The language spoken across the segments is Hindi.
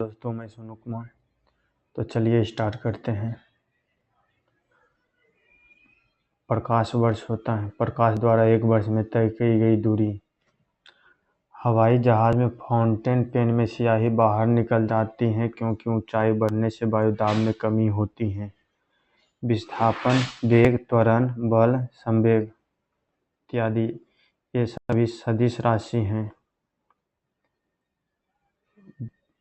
दोस्तों, मैं सोनू कुमार। तो चलिए स्टार्ट करते हैं। प्रकाश वर्ष होता है प्रकाश द्वारा एक वर्ष में तय की गई दूरी। हवाई जहाज में फाउंटेन पेन में स्याही बाहर निकल जाती है क्योंकि ऊंचाई बढ़ने से वायुदाब में कमी होती है। विस्थापन, वेग, त्वरण, बल, संवेग इत्यादि ये सभी सदिश राशि हैं।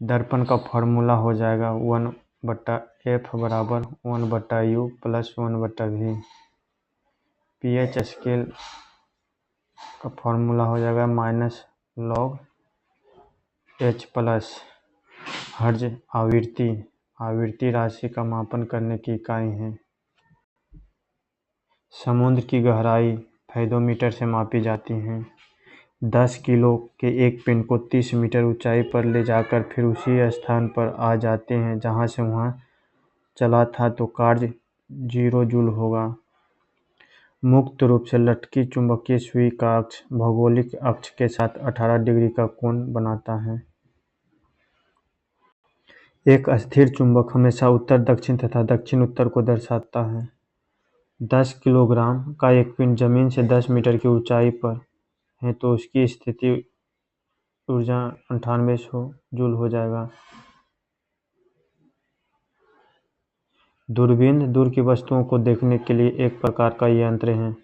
दर्पण का फॉर्मूला हो जाएगा 1/f बराबर 1/u plus 1/v। pH scale का फॉर्मूला हो जाएगा -log h प्लस। हर्ज आवृत्ति राशि का मापन करने की इकाई है। समुद्र की गहराई फेदोमीटर से मापी जाती है। 10 किलो के एक पिंड को 30 मीटर ऊंचाई पर ले जाकर फिर उसी स्थान पर आ जाते हैं जहां से वहां चला था तो कार्य 0 जूल होगा। मुक्त रूप से लटकी चुंबकीय सुई का अक्ष भौगोलिक अक्ष के साथ 18 डिग्री का कोण बनाता है। एक स्थिर चुंबक हमेशा उत्तर दक्षिण तथा दक्षिण उत्तर को दर्शाता है। 10 किलोग्राम का एक पिंड जमीन से 10 मीटर की ऊंचाई पर है तो उसकी स्थिति ऊर्जा 9800 जूल हो जाएगा। दूरबीन दूर की वस्तुओं को देखने के लिए एक प्रकार का यंत्र है।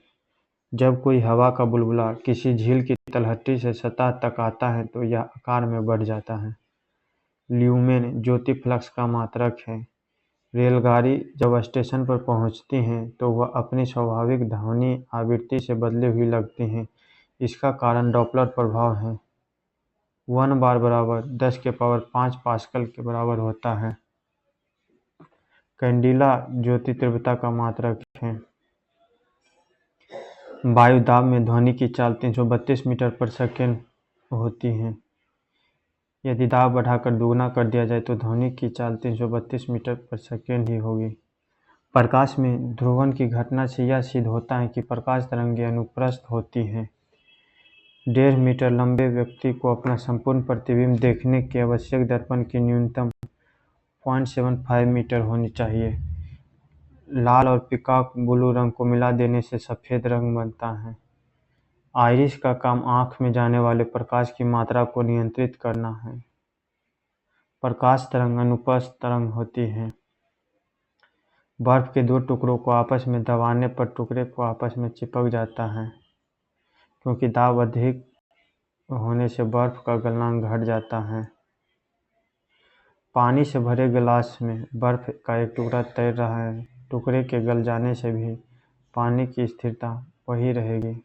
जब कोई हवा का बुलबुला किसी झील की तलहटी से सतह तक आता है तो यह आकार में बढ़ जाता है। ल्यूमेन ज्योति फ्लक्स का मात्रक है। रेलगाड़ी जब स्टेशन पर पहुंचती है तो वह अपनी स्वाभाविक ध्वनि आवृत्ति से बदली हुई लगती है। इसका कारण डॉपलर प्रभाव है। 1 बार बराबर 10⁵ पास्कल के बराबर होता है। कैंडिला ज्योति तीव्रता का मात्रक है। वायुदाब में ध्वनि की चाल 332 मीटर पर सेकेंड होती है। यदि दाब बढ़ाकर दुगना कर दिया जाए तो ध्वनि की चाल 332 मीटर पर सेकेंड ही होगी। प्रकाश में ध्रुवण की घटना से यह सिद्ध होता है कि प्रकाश तरंगें अनुप्रस्थ होती हैं। 1.5 मीटर लंबे व्यक्ति को अपना संपूर्ण प्रतिबिंब देखने के आवश्यक दर्पण की न्यूनतम 0.75 मीटर होनी चाहिए। लाल और पीकॉक ब्लू रंग को मिला देने से सफ़ेद रंग बनता है। आइरिस का काम आँख में जाने वाले प्रकाश की मात्रा को नियंत्रित करना है। प्रकाश तरंग अनुप्रस्थ तरंग होती है। बर्फ के 2 टुकड़ों को आपस में दबाने पर टुकड़े को आपस में चिपक जाता है। क्योंकि दाब अधिक होने से बर्फ का गलनांक घट जाता है। पानी से भरे गिलास में बर्फ का एक टुकड़ा तैर रहा है। टुकड़े के गल जाने से भी पानी की स्थिरता वही रहेगी।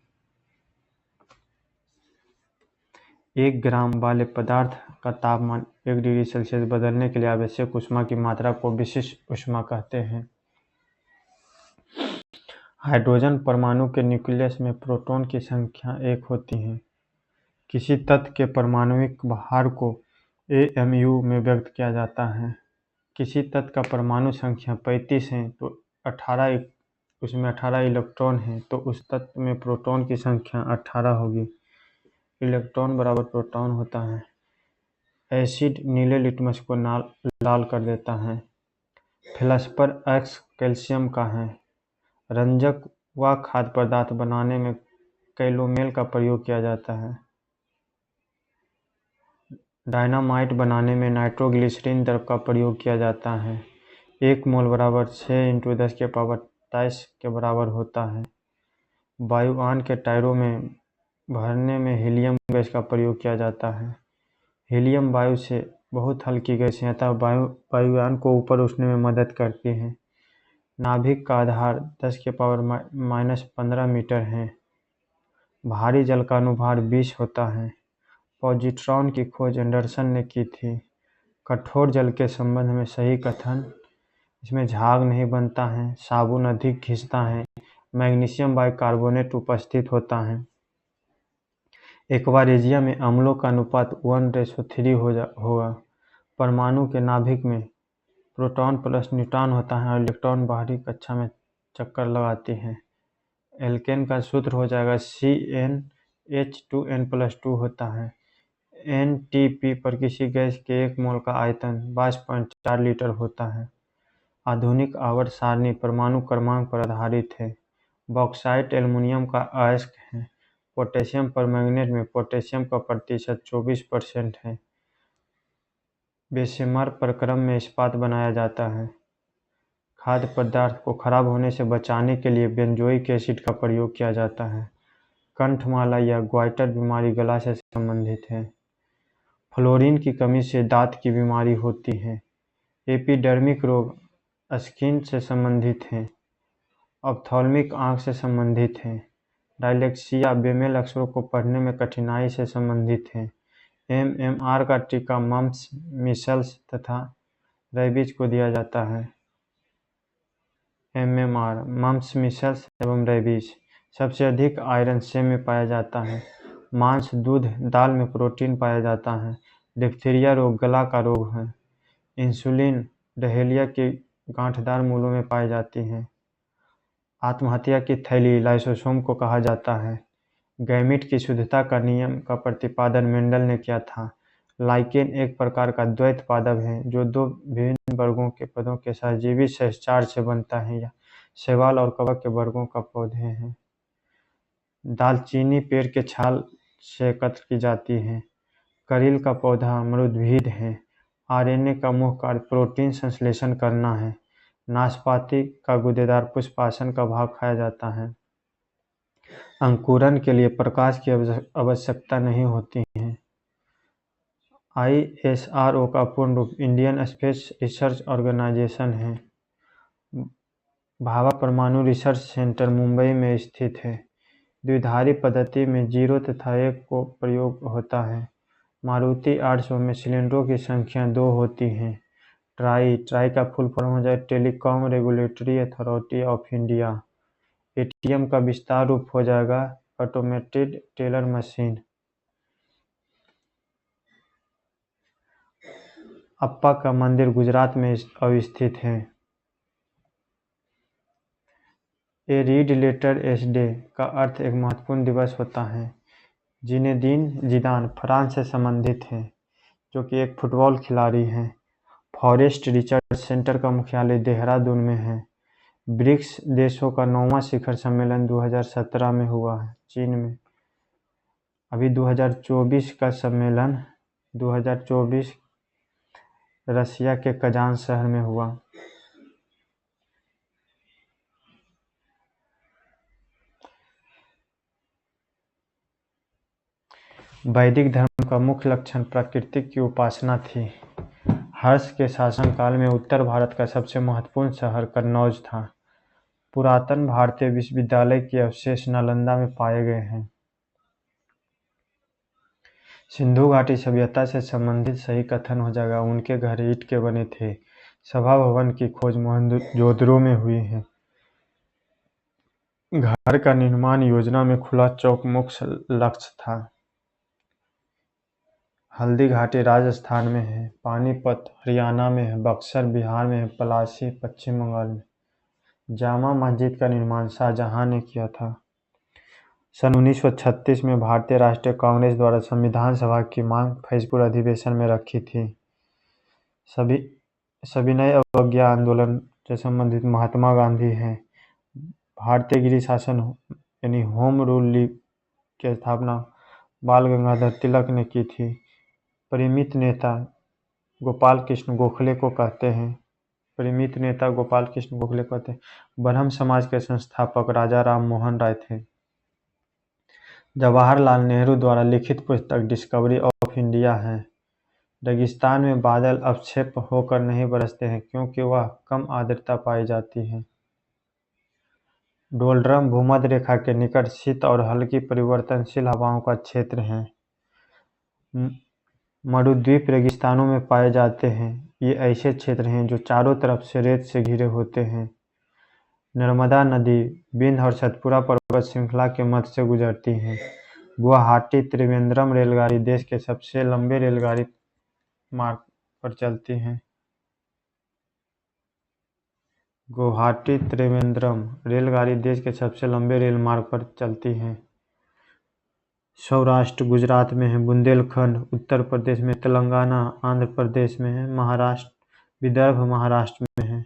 1 ग्राम वाले पदार्थ का तापमान 1 डिग्री सेल्सियस बदलने के लिए आवश्यक ऊष्मा की मात्रा को विशिष्ट ऊष्मा कहते हैं। हाइड्रोजन परमाणु के न्यूक्लियस में प्रोटॉन की संख्या 1 होती है। किसी तत्व के परमाणुविक भार को AMU में व्यक्त किया जाता है। किसी तत्व का परमाणु संख्या 35 है तो उसमें 18 इलेक्ट्रॉन हैं तो उस तत्व में प्रोटॉन की संख्या 18 होगी। इलेक्ट्रॉन बराबर प्रोटॉन होता है। एसिड नीले लिटमस को लाल कर देता है। फेल्सपर X कैल्शियम का है। रंजक व खाद्य पदार्थ बनाने में कैलोमेल का प्रयोग किया जाता है। डायनामाइट बनाने में नाइट्रोग्लिसरीन द्रव का प्रयोग किया जाता है। 1 मोल बराबर 6 × 10⁻² के बराबर होता है। वायुयान के टायरों में भरने में हीलियम गैस का प्रयोग किया जाता है। हीलियम वायु से बहुत हल्की गैस है अतः वायुयान को ऊपर उठने में मदद करती है। नाभिक का आधार 10⁻⁻15 मीटर है। भारी जल का अनुभार 20 होता है। पॉजिट्रॉन की खोज एंडरसन ने की थी। कठोर जल के संबंध में सही कथन: इसमें झाग नहीं बनता है, साबुन अधिक घिसता है, मैग्नीशियम बाइकार्बोनेट उपस्थित होता है। एक्वारेजिया में अम्लों का अनुपात 1:3 होगा। परमाणु के नाभिक में प्रोटॉन प्लस न्यूट्रॉन होता है और इलेक्ट्रॉन बाहरी कक्षा में चक्कर लगाते हैं। एल्केन का सूत्र हो जाएगा CnH2n+2 होता है। एनटीपी पर किसी गैस के 1 मोल का आयतन 22.4 लीटर होता है। आधुनिक आवर्त सारणी परमाणु क्रमांक पर आधारित है। बॉक्साइट एल्युमीनियम का अयस्क है। पोटेशियम परमैंगनेट में पोटेशियम का प्रतिशत 24% है। बेशेमर प्रक्रम में इस्पात बनाया जाता है। खाद्य पदार्थ को खराब होने से बचाने के लिए बेंजोइक एसिड का प्रयोग किया जाता है। कंठमाला या ग्वाइटर बीमारी गला से संबंधित है। फ्लोरीन की कमी से दांत की बीमारी होती है। एपिडर्मिक रोग स्किन से संबंधित है। ऑप्थेल्मिक आँख से संबंधित है। डायलेक्सिया बेमेल अक्षरों को पढ़ने में कठिनाई से संबंधित है। एमएमआर का टीका मम्प्स, मीसल्स तथा रेबीज को दिया जाता है। एमएमआर, मम्प्स, मीसल्स एवं रेबीज। सबसे अधिक आयरन सेब में पाया जाता है। मांस, दूध, दाल में प्रोटीन पाया जाता है। डिप्थीरिया रोग गला का रोग है। इंसुलिन डहेलिया के गांठदार मूलों में पाई जाती है। आत्महत्या की थैली लाइसोसोम को कहा जाता है। गैमीट की शुद्धता का नियम का प्रतिपादन मेंडल ने किया था। लाइकेन एक प्रकार का द्वैत पादप है जो 2 विभिन्न वर्गों के पौधों के सहजीवी सहचार से बनता है या शैवाल और कवक के वर्गों का पौधे हैं। दालचीनी पेड़ के छाल से एकत्र की जाती है। करील का पौधा अमरूदभिद है। आरएनए का मुख्य कार्य प्रोटीन संश्लेषण करना है। नाशपाती का गूदेदार पुष्प आसन का भाग खाया जाता है। अंकुरण के लिए प्रकाश की आवश्यकता नहीं होती है। आईएसआरओ का पूर्ण रूप इंडियन स्पेस रिसर्च ऑर्गेनाइजेशन है। भाभा परमाणु रिसर्च सेंटर मुंबई में स्थित है। द्विधारी पद्धति में 0 तथा 1 को प्रयोग होता है। मारुति 800 में सिलेंडरों की संख्या 2 होती है। ट्राई का फुल फॉर्म हो जाए telecom regulatory authority of India. ATM का विस्तार रूप हो जाएगा ऑटोमेटेड टेलर मशीन। अप्पा का मंदिर गुजरात में अवस्थित है। A read letter S day का अर्थ एक महत्वपूर्ण दिवस होता है। जिनेदीन जिदान फ्रांस से संबंधित है, जो कि एक फुटबॉल खिलाड़ी हैं। फॉरेस्ट रिसर्च सेंटर का मुख्यालय देहरादून में है। ब्रिक्स देशों का 9वां शिखर सम्मेलन 2017 में हुआ है चीन में। अभी 2024 का सम्मेलन 2024 रसिया के कजान शहर में हुआ। वैदिक धर्म का मुख्य लक्षण प्रकृति की उपासना थी। हर्ष के शासनकाल में उत्तर भारत का सबसे महत्वपूर्ण शहर कन्नौज था। पुरातन भारतीय विश्वविद्यालय के अवशेष नालंदा में पाए गए हैं। सिंधु घाटी सभ्यता से संबंधित सही कथन हो जाएगा उनके घर ईंट के बने थे। सभा भवन की खोज मोहनजोदड़ो में हुई है। घर का निर्माण योजना में खुला चौक मुख्य लक्ष्य था। हल्दी घाटी राजस्थान में है। पानीपत हरियाणा में है। बक्सर बिहार में है। पलासी पश्चिम बंगाल में। जामा मस्जिद का निर्माण शाहजहां ने किया था। सन 1936 में भारतीय राष्ट्रीय कांग्रेस द्वारा संविधान सभा की मांग फैजपुर अधिवेशन में रखी थी। सविनय अवज्ञा आंदोलन से संबंधित महात्मा गांधी हैं। भारतीय गृह शासन यानी होम रूल लीग की स्थापना बाल गंगाधर तिलक ने की थी। परिमित नेता गोपाल कृष्ण गोखले को कहते हैं। परिमित नेता गोपाल कृष्ण गोखले कहते हैं। ब्रह्म समाज के संस्थापक राजा राम मोहन राय थे। जवाहरलाल नेहरू द्वारा लिखित पुस्तक डिस्कवरी ऑफ इंडिया है। रेगिस्तान में बादल अवक्षेप होकर नहीं बरसते हैं क्योंकि वह कम आर्द्रता पाई जाती है। डोलड्रम भूमध्य रेखा के निकट शीत और हल्की परिवर्तनशील हवाओं का क्षेत्र है। मरुद्वीप रेगिस्तानों में पाए जाते हैं। ये ऐसे क्षेत्र हैं जो चारों तरफ से रेत से घिरे होते हैं। नर्मदा नदी विंध्य और सतपुड़ा पर्वत श्रृंखला के मध्य से गुजरती है। गुवाहाटी त्रिवेंद्रम रेलगाड़ी देश के सबसे लंबे रेलगाड़ी मार्ग पर चलती है। गुवाहाटी त्रिवेंद्रम रेलगाड़ी देश के सबसे लंबे रेल मार्ग पर चलती है। सौराष्ट्र गुजरात में है, बुंदेलखंड उत्तर प्रदेश में, तेलंगाना आंध्र प्रदेश में है, महाराष्ट्र विदर्भ महाराष्ट्र में है।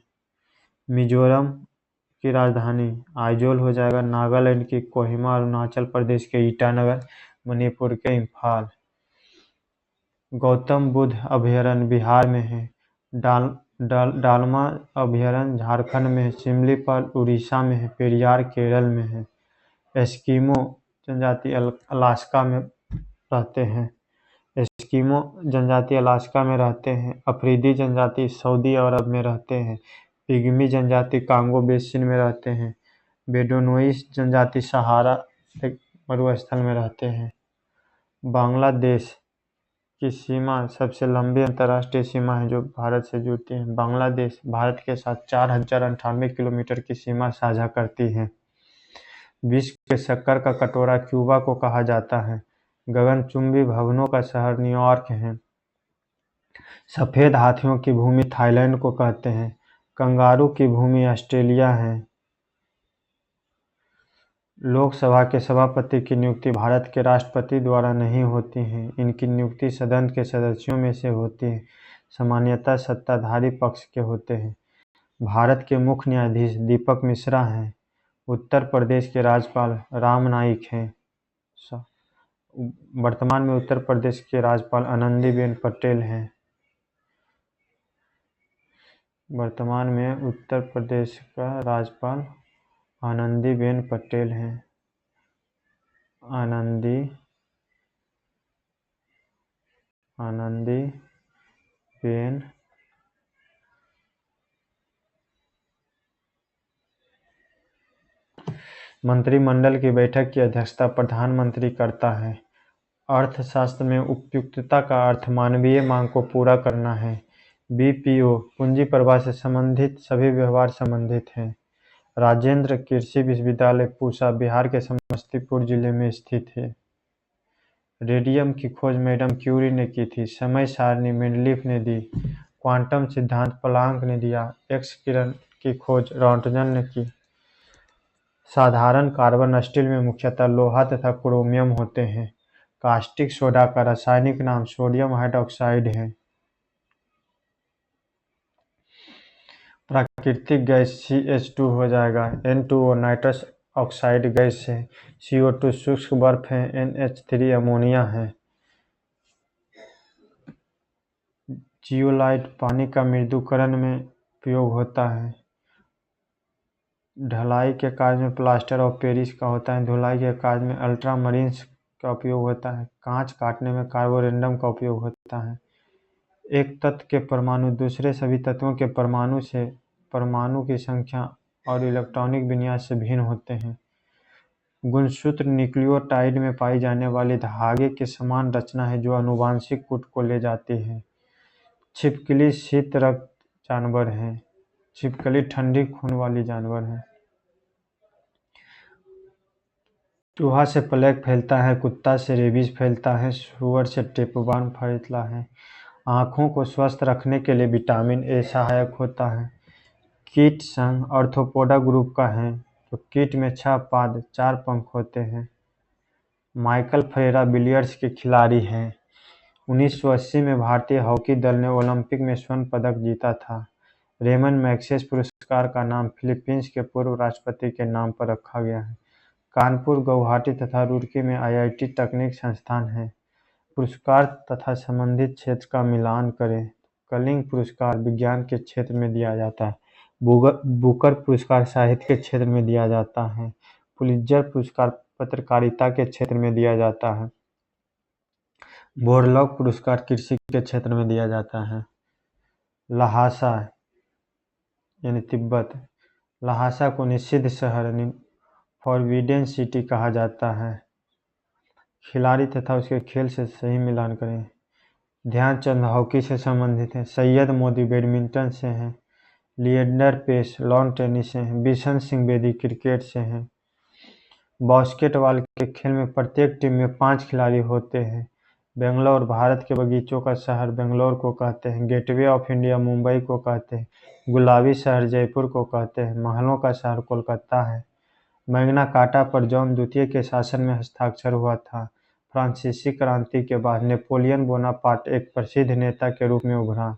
मिजोरम की राजधानी आइजोल हो जाएगा। नागालैंड की कोहिमा, अरुणाचल प्रदेश के ईटानगर, मणिपुर के इम्फाल। गौतम बुद्ध अभयारण्य बिहार में है। डालमा अभयारण्य झारखंड में है। सिमलीपाल उड़ीसा में है। पेरियार केरल में है। एस्किमो जनजाति अलास्का में रहते हैं। एस्किमो जनजाति अलास्का में रहते हैं। अफ्रीदी जनजाति सऊदी अरब में रहते हैं। पिग्मी जनजाति कांगो बेसिन में रहते हैं। बेडोनोई जनजाति सहारा मरुस्थल में रहते हैं। बांग्लादेश की सीमा सबसे लंबी अंतर्राष्ट्रीय सीमा है जो भारत से जुड़ती है। बांग्लादेश भारत के साथ 4098 किलोमीटर की सीमा साझा करती है। विश्व के शक्कर का कटोरा क्यूबा को कहा जाता है। गगनचुंबी भवनों का शहर न्यूयॉर्क है। सफेद हाथियों की भूमि थाईलैंड को कहते हैं। कंगारू की भूमि ऑस्ट्रेलिया है। लोकसभा के सभापति की नियुक्ति भारत के राष्ट्रपति द्वारा नहीं होती है। इनकी नियुक्ति सदन के सदस्यों में से होती है। सामान्यतः सत्ताधारी पक्ष के होते हैं। भारत के मुख्य न्यायाधीश दीपक मिश्रा हैं। उत्तर प्रदेश के राज्यपाल राम नाईक हैं। वर्तमान में उत्तर प्रदेश के राज्यपाल आनंदीबेन पटेल हैं। वर्तमान में उत्तर प्रदेश का राज्यपाल आनंदीबेन पटेल हैं। आनंदीबेन मंत्रिमंडल की बैठक की अध्यक्षता प्रधानमंत्री करता है। अर्थशास्त्र में उपयुक्तता का अर्थ मानवीय मांग को पूरा करना है। बीपीओ पूंजी प्रवाह से संबंधित सभी व्यवहार संबंधित हैं। राजेंद्र कृषि विश्वविद्यालय पूसा बिहार के समस्तीपुर जिले में स्थित है। रेडियम की खोज मैडम क्यूरी ने की थी। समय सारणी मेंडलीफ ने दी। क्वांटम सिद्धांत प्लांक ने दिया। एक्स किरण की खोज रॉन्टजन ने की। साधारण कार्बन स्टील में मुख्यतः लोहा तथा क्रोमियम होते हैं। कास्टिक सोडा का रासायनिक नाम सोडियम हाइड्रॉक्साइड है। प्राकृतिक गैस CH2 हो जाएगा। N2O नाइट्रस ऑक्साइड गैस है। CO2 शुष्क बर्फ है। NH3 अमोनिया है। जियोलाइट पानी का मृदुकरण में उपयोग होता है। ढलाई के कार्य में प्लास्टर ऑफ पेरिस का होता है। धुलाई के कार्य में अल्ट्रामरीन्स का उपयोग होता है। कांच काटने में कार्बोरेंडम का उपयोग होता है। एक तत्व के परमाणु दूसरे सभी तत्वों के परमाणु से परमाणु की संख्या और इलेक्ट्रॉनिक विन्यास से भिन्न होते हैं। गुणसूत्र न्यूक्लियोटाइड में पाई जाने वाली धागे की समान रचना है जो आनुवांशिक कूट को ले जाती है। छिपकली शीत रक्त जानवर है। छिपकली ठंडी खून वाली जानवर है। चूहा से प्लेग फैलता है। कुत्ता से रेबीज फैलता है। सुअर से टेपवार्म फैलता है। आँखों को स्वस्थ रखने के लिए विटामिन ए सहायक होता है। कीट संघ आर्थ्रोपोडा ग्रुप का है तो कीट में 6 पाद 4 पंख होते हैं। माइकल फरेरा बिलियर्ड्स के खिलाड़ी हैं। 1980 में भारतीय हॉकी दल ने ओलंपिक में स्वर्ण पदक जीता था। रेमन मैग्सेसे पुरस्कार का नाम फिलीपींस के पूर्व राष्ट्रपति के नाम पर रखा गया है। कानपुर, गुवाहाटी तथा रुड़की में IIT तकनीक संस्थान है। पुरस्कार तथा संबंधित क्षेत्र का मिलान करें। कलिंग पुरस्कार विज्ञान के क्षेत्र में दिया जाता है। बुकर पुरस्कार साहित्य के क्षेत्र में दिया जाता है। पुलित्जर पुरस्कार पत्रकारिता के क्षेत्र में दिया जाता है। बोरलॉग पुरस्कार कृषि के क्षेत्र में दिया जाता है। लहासा यानी तिब्बत, लहासा को निषिद्ध शहर यानी फॉरबिडेन सिटी कहा जाता है। खिलाड़ी तथा उसके खेल से सही मिलान करें। ध्यानचंद हॉकी से संबंधित हैं। सैयद मोदी बैडमिंटन से हैं। लिएंडर पेस लॉन टेनिस से हैं। बिशन सिंह बेदी क्रिकेट से हैं। बास्केटबॉल के खेल में प्रत्येक टीम में 5 खिलाड़ी होते हैं। बेंगलोर भारत के बगीचों का शहर बेंगलोर को कहते हैं। गेटवे ऑफ इंडिया मुंबई को कहते हैं। गुलाबी शहर जयपुर को कहते हैं। महलों का शहर कोलकाता है। मैग्ना कार्टा पर जॉन द्वितीय के शासन में हस्ताक्षर हुआ था। फ्रांसीसी क्रांति के बाद नेपोलियन बोनापार्ट एक प्रसिद्ध नेता के रूप में उभरा।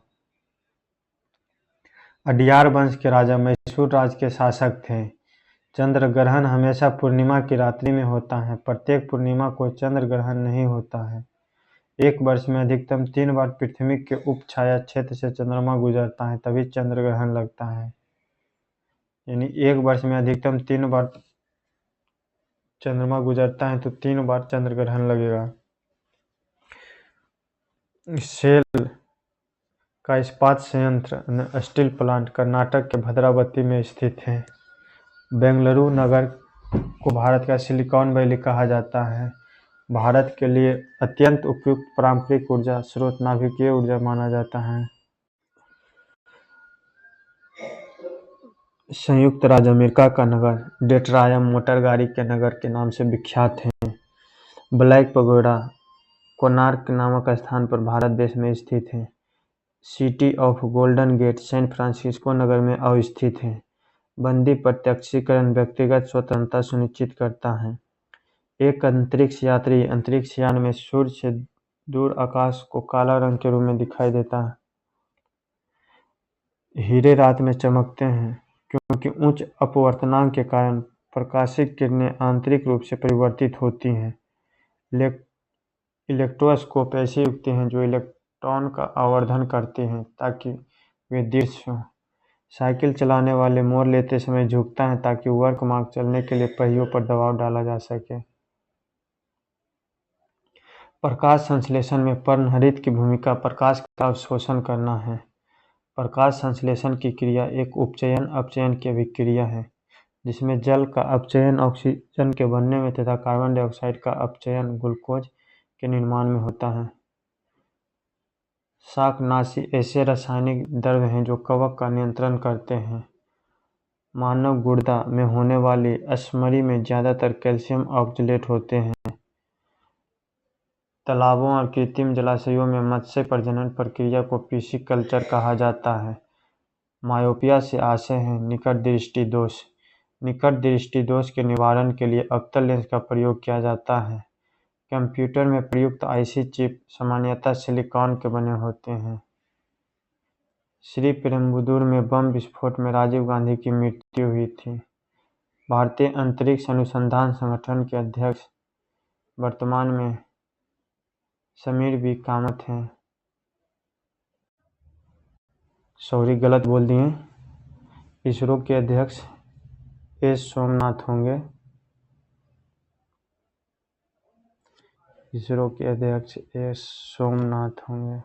अडियार वंश के राजा मैसूर राज्य के शासक थे। चंद्र ग्रहण हमेशा पूर्णिमा की रात्रि में होता है। प्रत्येक पूर्णिमा को चंद्र ग्रहण नहीं होता है। एक वर्ष में अधिकतम 3 बार पृथ्वी के उपछाया क्षेत्र से चंद्रमा गुजरता है, तभी चंद्र ग्रहण लगता है। यानी एक वर्ष में अधिकतम 3 बार चंद्रमा गुजरता है तो 3 बार चंद्र ग्रहण लगेगा। सेल का इस्पात संयंत्र स्टील प्लांट कर्नाटक के भद्रावती में स्थित है। बेंगलुरु नगर को भारत का सिलिकॉन वैली कहा जाता है। भारत के लिए अत्यंत उपयुक्त पारंपरिक ऊर्जा स्रोत नाभिकीय ऊर्जा माना जाता है। संयुक्त राज्य अमेरिका का नगर डेट्रॉयट मोटर गाड़ी के नगर के नाम से विख्यात है। ब्लैक पगोडा कोणार्क नामक स्थान पर भारत देश में स्थित है। City of golden gate San Francisco नगर में अवस्थित है। बंदी प्रत्यक्षीकरण व्यक्तिगत स्वतंत्रता सुनिश्चित करता है। एक अंतरिक्ष यात्री अंतरिक्ष यान में सूर्य से दूर आकाश को काला रंग के रूप में दिखाई देता है। हीरे रात में चमकते हैं क्योंकि उच्च अपवर्तनांक के कारण प्रकाशित किरणें आंतरिक रूप से परिवर्तित होती हैं। इलेक्ट्रोस्कोप ऐसी युक्ति हैं जो इलेक्ट्रॉन का आवर्धन करती हैं ताकि वे दृश्य हों। साइकिल चलाने वाले मोड़ लेते समय झुकता है ताकि वर्क मार्ग चलने के लिए पहियों पर दबाव डाला जा सके। प्रकाश संश्लेषण में पर्णहरित की भूमिका प्रकाश का अवशोषण करना है। प्रकाश संश्लेषण की क्रिया एक उपचयन अपचयन की अभिक्रिया है जिसमें जल का अपचयन ऑक्सीजन के बनने में तथा कार्बन डाइऑक्साइड का अपचयन ग्लूकोज के निर्माण में होता है। शाकनाशी ऐसे रासायनिक द्रव्य हैं जो कवक का नियंत्रण करते हैं। मानव गुर्दा में होने वाली अस्मरी में ज़्यादातर कैल्शियम ऑक्जेलेट होते हैं। तालाबों और कृत्रिम जलाशयों में मत्स्य प्रजनन प्रक्रिया को पिसीकल्चर कहा जाता है। मायोपिया से आशय है निकट दृष्टि दोष। निकट दृष्टि दोष के निवारण के लिए अवतल लेंस का प्रयोग किया जाता है। कंप्यूटर में प्रयुक्त आईसी चिप सामान्यतः सिलिकॉन के बने होते हैं। श्रीपेरुम्बदूर में बम विस्फोट में राजीव गांधी की मृत्यु हुई थी। भारतीय अंतरिक्ष अनुसंधान संगठन के अध्यक्ष वर्तमान में समीर बी कामत हैं। सॉरी, गलत बोल दिए। इसरो के अध्यक्ष एस सोमनाथ होंगे। इसरो के अध्यक्ष एस सोमनाथ होंगे।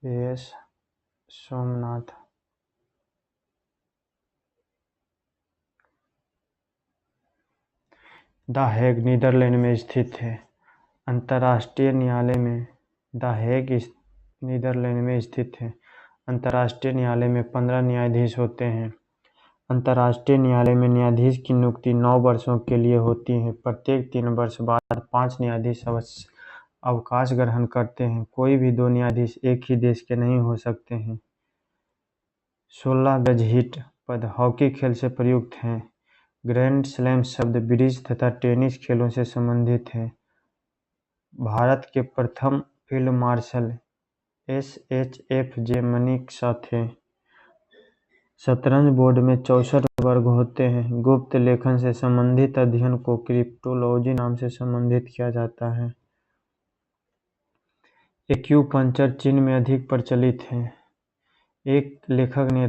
S Somnath. The Hague Netherland में स्थित है। अंतर्राष्ट्रीय न्यायालय में द हेग नीदरलैंड में स्थित है। अंतर्राष्ट्रीय न्यायालय में 15 न्यायाधीश होते हैं। अंतर्राष्ट्रीय न्यायालय में न्यायाधीश की नियुक्ति 9 वर्षों के लिए होती है। प्रत्येक 3 वर्ष बाद 5 न्यायाधीश अवकाश ग्रहण करते हैं। कोई भी 2 न्यायाधीश एक ही देश के नहीं हो सकते हैं। 16 गज हिट पद हॉकी खेल से प्रयुक्त हैं। ग्रैंड स्लैम शब्द ब्रिज तथा टेनिस खेलों से संबंधित है। भारत के प्रथम फील्ड मार्शल SHFJ मनेकशॉ थे। शतरंज बोर्ड में 64 वर्ग होते हैं। गुप्त लेखन से संबंधित अध्ययन को क्रिप्टोलॉजी नाम से संबोधित किया जाता है। एक्यूपंक्चर चीन में अधिक प्रचलित है। एक लेखक ने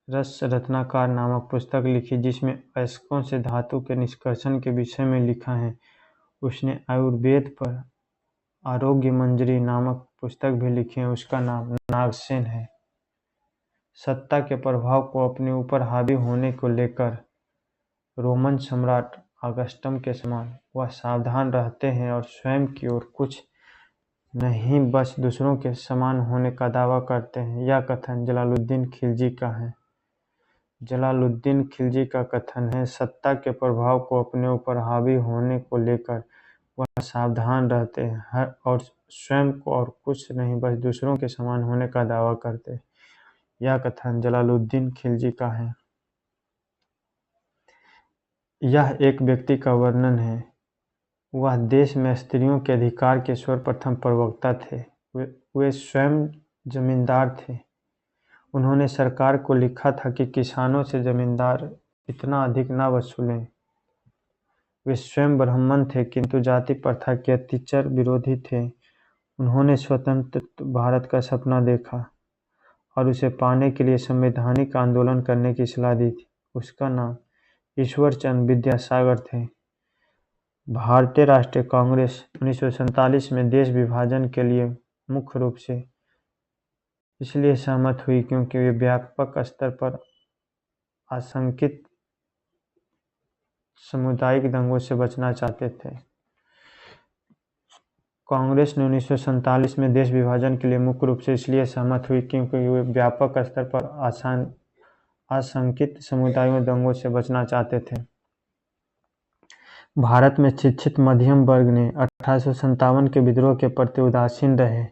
रस रत्नाकर नामक पुस्तक लिखी जिसमें अयस्कों से धातु के निष्कर्षण के विषय में लिखा है। उसने आयुर्वेद पर आरोग्य मंजरी नामक पुस्तक भी लिखी है। उसका नाम नागसेन है। सत्ता के प्रभाव को अपने ऊपर हावी होने को लेकर रोमन सम्राट ऑगस्टस के समान वह सावधान रहते हैं और स्वयं की ओर कुछ नहीं बस दूसरों के समान होने का दावा करते हैं। यह कथन जलालुद्दीन खिलजी का है। जलालुद्दीन खिलजी का कथन है, सत्ता के प्रभाव को अपने ऊपर हावी होने को लेकर वह सावधान रहते हैं और स्वयं को और कुछ नहीं बस दूसरों के समान होने का दावा करते हैं। यह कथन जलालुद्दीन खिलजी का है। यह एक व्यक्ति का वर्णन है वह देश में स्त्रियों के अधिकार के सर्वप्रथम प्रवक्ता थे। वे स्वयं जमींदार थे। उन्होंने सरकार को लिखा था कि किसानों से जमींदार इतना अधिक न वसूलें। वे स्वयं ब्राह्मण थे किंतु जाति प्रथा के अतिचर विरोधी थे। उन्होंने स्वतंत्र भारत का सपना देखा और उसे पाने के लिए संवैधानिक आंदोलन करने की सलाह दी थी। उसका नाम ईश्वर चंद्र विद्यासागर थे। भारतीय राष्ट्रीय कांग्रेस 1947 में देश विभाजन के लिए मुख्य रूप से इसलिए सहमत हुई क्योंकि वे व्यापक स्तर पर आशंकित सामुदायिक दंगों से बचना चाहते थे। कांग्रेस ने 1947 में देश विभाजन के लिए मुख्य रूप से इसलिए सहमत हुई क्योंकि वे व्यापक स्तर पर आशंकित सामुदायिक दंगों से बचना चाहते थे। भारत में शिक्षित मध्यम वर्ग ने 1857 के विद्रोह के प्रति उदासीन रहे।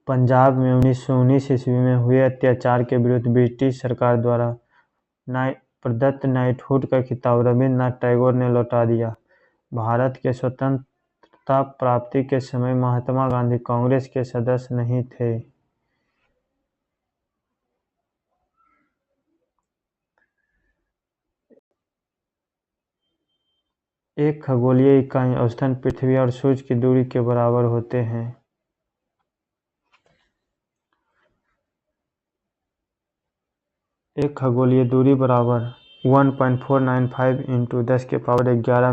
पंजाब में 1919 ईस्वी में हुए अत्याचार के विरुद्ध ब्रिटिश सरकार द्वारा प्रदत्त नाइटहुड का खिताब रविन्द्रनाथ टैगोर ने लौटा दिया। भारत के स्वतंत्रता प्राप्ति के समय महात्मा गांधी कांग्रेस के सदस्य नहीं थे। एक खगोलीय इकाई औसतन पृथ्वी और सूर्य की दूरी के बराबर होते हैं। एक खगोलीय दूरी बराबर 1.495 × 10⁻11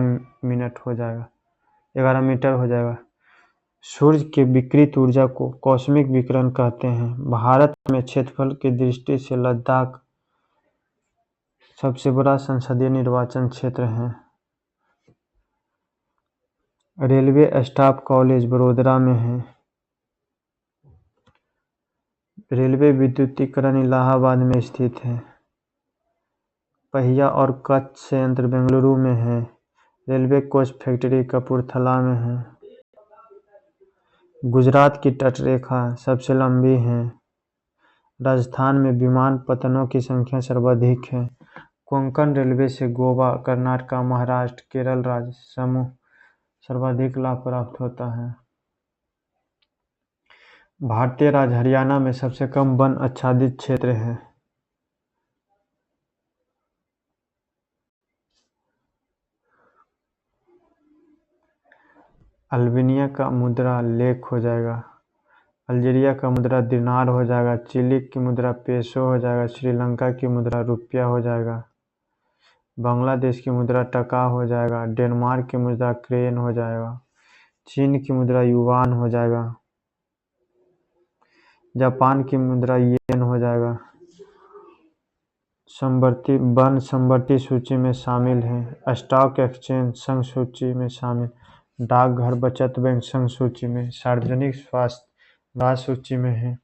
मीटर हो जाएगा। सूर्य के विकिरित ऊर्जा को कॉस्मिक विकिरण कहते हैं। भारत में क्षेत्रफल की दृष्टि से लद्दाख सबसे बड़ा संसदीय निर्वाचन क्षेत्र है। रेलवे स्टाफ कॉलेज बड़ोदरा में है। रेलवे विद्युतीकरण इलाहाबाद में स्थित है। पहिया और कच्छ संयंत्र बेंगलुरु में है। रेलवे कोच फैक्ट्री कपूरथला में है। गुजरात की तटरेखा सबसे लंबी है। राजस्थान में विमानपत्तनों की संख्या सर्वाधिक है। कोंकण रेलवे से गोवा, कर्नाटक, महाराष्ट्र, केरल राज्य समूह सर्वाधिक लाभ प्राप्त होता है। भारतीय राज्य हरियाणा में सबसे कम वन आच्छादित क्षेत्र है। अल्बानिया का मुद्रा लेक हो जाएगा। अल्जीरिया का मुद्रा दिनार हो जाएगा। चिली की मुद्रा पेसो हो जाएगा। श्रीलंका की मुद्रा रुपया हो जाएगा। बांग्लादेश की मुद्रा टका हो जाएगा। डेनमार्क की मुद्रा क्रेन हो जाएगा। चीन की मुद्रा युआन हो जाएगा। जापान की मुद्रा येन हो जाएगा। वन संवर्ती सूची में शामिल हैं। स्टॉक एक्सचेंज संघ सूची में शामिल। डाकघर बचत बैंक संघ सूची में। सार्वजनिक स्वास्थ्य राज्य सूची में है।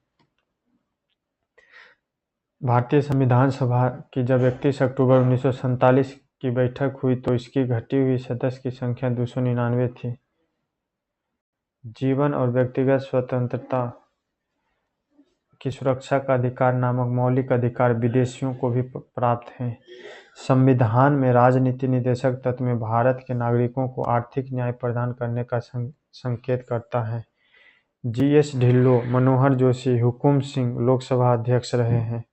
भारतीय संविधान सभा की जब 31 अक्टूबर 1947 की बैठक हुई तो इसकी घटी हुई सदस्य की संख्या 299 थी। जीवन और व्यक्तिगत स्वतंत्रता की सुरक्षा का अधिकार नामक मौलिक अधिकार विदेशियों को भी प्राप्त हैं। संविधान में राजनीति निदेशक तत्व में भारत के नागरिकों को आर्थिक न्याय प्रदान करने का संकेत करता है। जी.एस. ढिल्लों, मनोहर जोशी, हुकुम सिंह लोकसभा अध्यक्ष रहे हैं।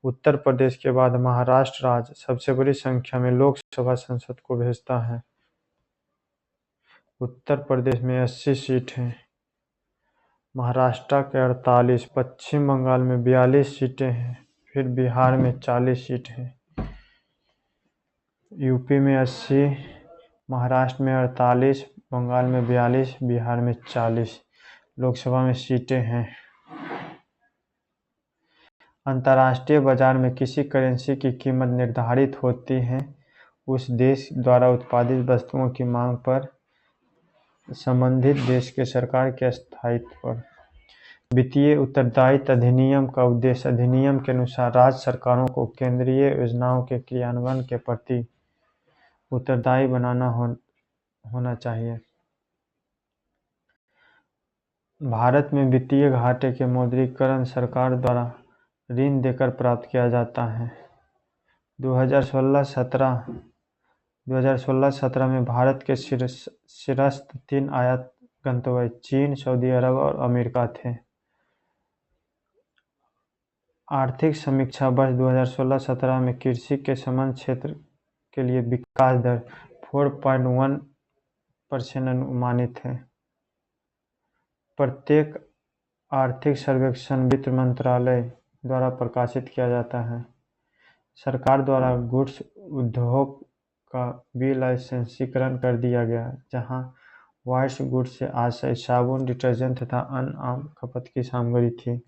उत्तर प्रदेश के बाद महाराष्ट्र राज्य सबसे बड़ी संख्या में लोकसभा सांसद को भेजता है। उत्तर प्रदेश में 80 सीट हैं। महाराष्ट्र के 48, पश्चिम बंगाल में 42 सीटें हैं। फिर बिहार में 40 सीट हैं। यूपी में 80, महाराष्ट्र में 48, बंगाल में 42, बिहार में 40 लोकसभा में सीटें हैं। अंतर्राष्ट्रीय बाजार में किसी करेंसी की कीमत निर्धारित होती है उस देश द्वारा उत्पादित वस्तुओं की मांग पर संबंधित देश के सरकार के स्थायित्व पर। वित्तीय उत्तरदायित्व अधिनियम का उद्देश्य अधिनियम के अनुसार राज्य सरकारों को केंद्रीय योजनाओं के क्रियान्वयन के प्रति उत्तरदायी बनाना होना चाहिए। भारत में वित्तीय घाटे के मौद्रीकरण सरकार द्वारा ऋण देकर प्राप्त किया जाता है। 2016-17 2016-17 में भारत के शीर्ष 3 आयात गंतव्य चीन, सऊदी अरब और अमेरिका थे। आर्थिक समीक्षा वर्ष 2016-17 में कृषि के समान क्षेत्र के लिए विकास दर 4.1% अनुमानित है। प्रत्येक आर्थिक सर्वेक्षण वित्त मंत्रालय द्वारा प्रकाशित किया जाता है। सरकार द्वारा गुड्स उद्योग का विलाइसेंसीकरण कर दिया गया, जहां व्हाइट गुड्स से आशय साबुन, डिटर्जेंट तथा अन्य आम खपत की सामग्री थी।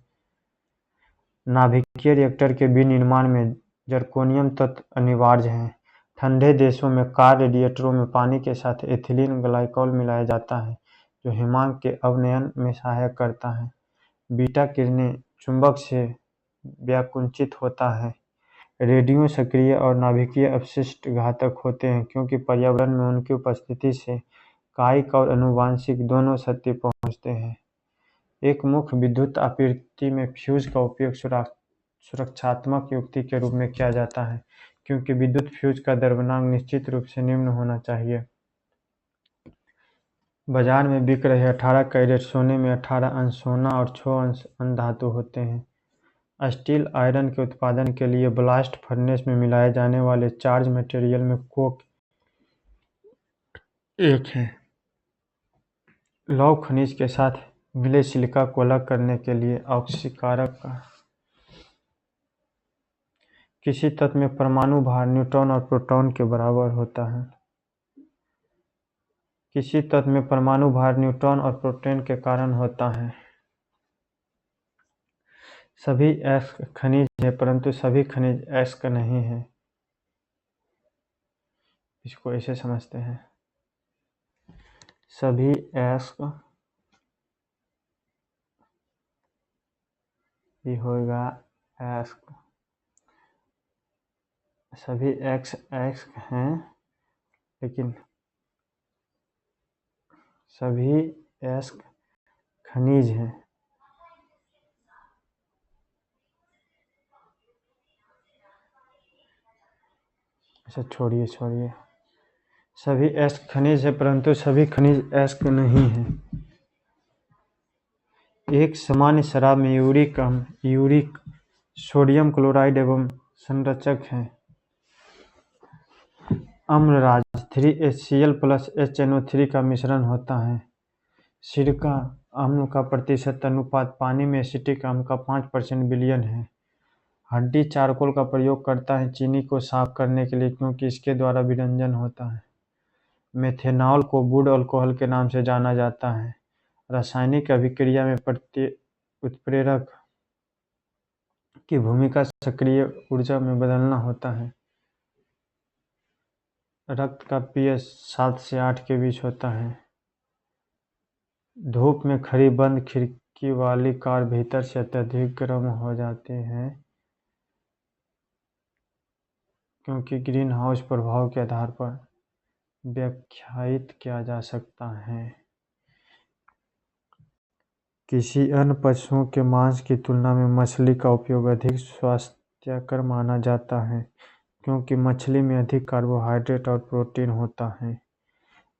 नाभिकीय रिएक्टर के विनिर्माण में जर्कोनियम तत्व अनिवार्य है। ठंडे देशों में कार रेडिएटरों में पानी के साथ एथिलीन ग्लाइकॉल मिलाया जाता है, जो हिमांक के अवनयन में सहायक करता है। बीटा किरणें चुंबक से व्याकुंचित होता है। रेडियो सक्रिय और नाभिकीय अपशिष्ट घातक होते हैं, क्योंकि पर्यावरण में उनकी उपस्थिति से कायिक और आनुवंशिक दोनों क्षति पहुंचते हैं। एक मुख्य विद्युत आपूर्ति में फ्यूज का उपयोग सुरक्षात्मक युक्ति के रूप में किया जाता है, क्योंकि विद्युत फ्यूज का द्रव्यमान निश्चित रूप से निम्न होना चाहिए। बाजार में बिक रहे 18 कैरेट सोने में 18 अंश सोना और 6 अंश अन्य धातु होते हैं। स्टील आयरन के उत्पादन के लिए ब्लास्ट फर्नेस में मिलाए जाने वाले चार्ज मटेरियल में कोक एक है। लौह खनिज के साथ मिले सिलिका को अलग करने के लिए ऑक्सीकारक का किसी तत्व में परमाणु भार न्यूट्रॉन और प्रोटॉन के बराबर होता है। किसी तत्व में परमाणु भार न्यूट्रॉन और प्रोटॉन के कारण होता है। सभी अयस्क खनिज है, परंतु सभी खनिज अयस्क नहीं है। इसको ऐसे समझते हैं, सभी अयस्क भी होगा अयस्क, सभी एक्स अयस्क हैं, लेकिन सभी अयस्क खनिज हैं। अच्छा छोड़िए, सभी अयस्क खनिज है, परंतु सभी खनिज अयस्क नहीं है। एक सामान्य शराब में यूरिक अम्ल, यूरिक, सोडियम क्लोराइड एवं संरचक हैं। अम्लराज 3HCl + HNO3 का मिश्रण होता है। सिरका अम्ल का प्रतिशत अनुपात पानी में एसिटिक अम्ल का 5% विलयन है। हड्डी चारकोल का प्रयोग करता है चीनी को साफ करने के लिए, क्योंकि इसके द्वारा विरंजन होता है। मेथेनॉल को वुड अल्कोहल के नाम से जाना जाता है। रासायनिक अभिक्रिया में उत्प्रेरक की भूमिका सक्रिय ऊर्जा में बदलना होता है। रक्त का pH 7 से 8 के बीच होता है। धूप में खड़ी बंद खिड़की वाली कार भीतर से अत्यधिक गर्म हो जाती है, क्योंकि ग्रीन हाउस प्रभाव के आधार पर व्याख्यायित किया जा सकता है। किसी अन्य पशुओं के मांस की तुलना में मछली का उपयोग अधिक स्वास्थ्यकर माना जाता है, क्योंकि मछली में अधिक कार्बोहाइड्रेट और प्रोटीन होता है।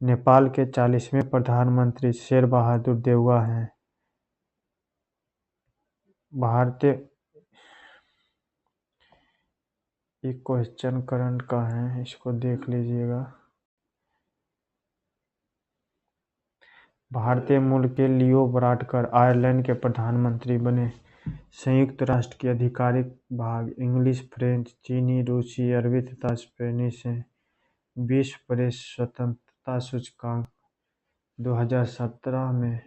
नेपाल के 40वें प्रधानमंत्री शेर बहादुर देउवा हैं। भारतीय एक क्वेश्चन करंट का है, इसको देख लीजिएगा। भारतीय मूल के लियो वराडकर आयरलैंड के प्रधानमंत्री बने। संयुक्त राष्ट्र की आधिकारिक भाग इंग्लिश, फ्रेंच, चीनी, रूसी, अरबी तथा स्पेनिश है। विश्व प्रेस स्वतंत्रता सूचकांक 2017 में,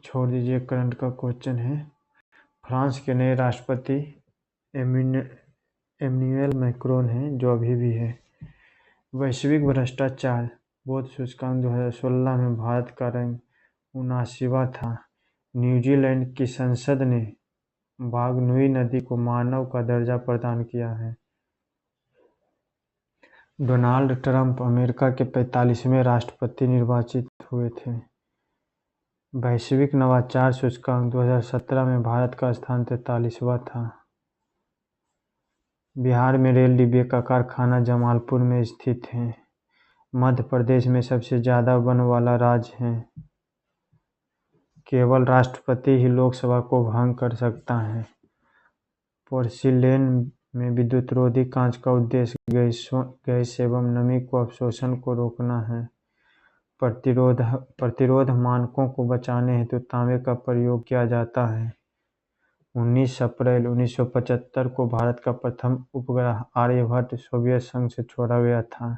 छोड़ दीजिए, करंट का क्वेश्चन है। फ्रांस के नए राष्ट्रपति एमेन्युएल मैक्रोन हैं, जो अभी भी है। वैश्विक भ्रष्टाचार बोध सूचकांक 2016 में भारत का रैंक 79वां था। न्यूजीलैंड की संसद ने बागनुई नदी को मानव का दर्जा प्रदान किया है। डोनाल्ड ट्रंप अमेरिका के 45वें राष्ट्रपति निर्वाचित हुए थे। वैश्विक नवाचार सूचकांक 2017 में भारत का स्थान 43वां था। बिहार में रेल डिब्बे का कारखाना जमालपुर में स्थित है। मध्य प्रदेश में सबसे ज़्यादा वन वाला राज्य है। केवल राष्ट्रपति ही लोकसभा को भंग कर सकता है। पोर्सिलेन में विद्युतरोधी कांच का उद्देश्य गैस एवं नमी को अवशोषण को रोकना है। प्रतिरोध मानकों को बचाने हेतु तांबे का प्रयोग किया जाता है। 19 अप्रैल 1975 को भारत का प्रथम उपग्रह आर्यभट्ट सोवियत संघ से छोड़ा गया था।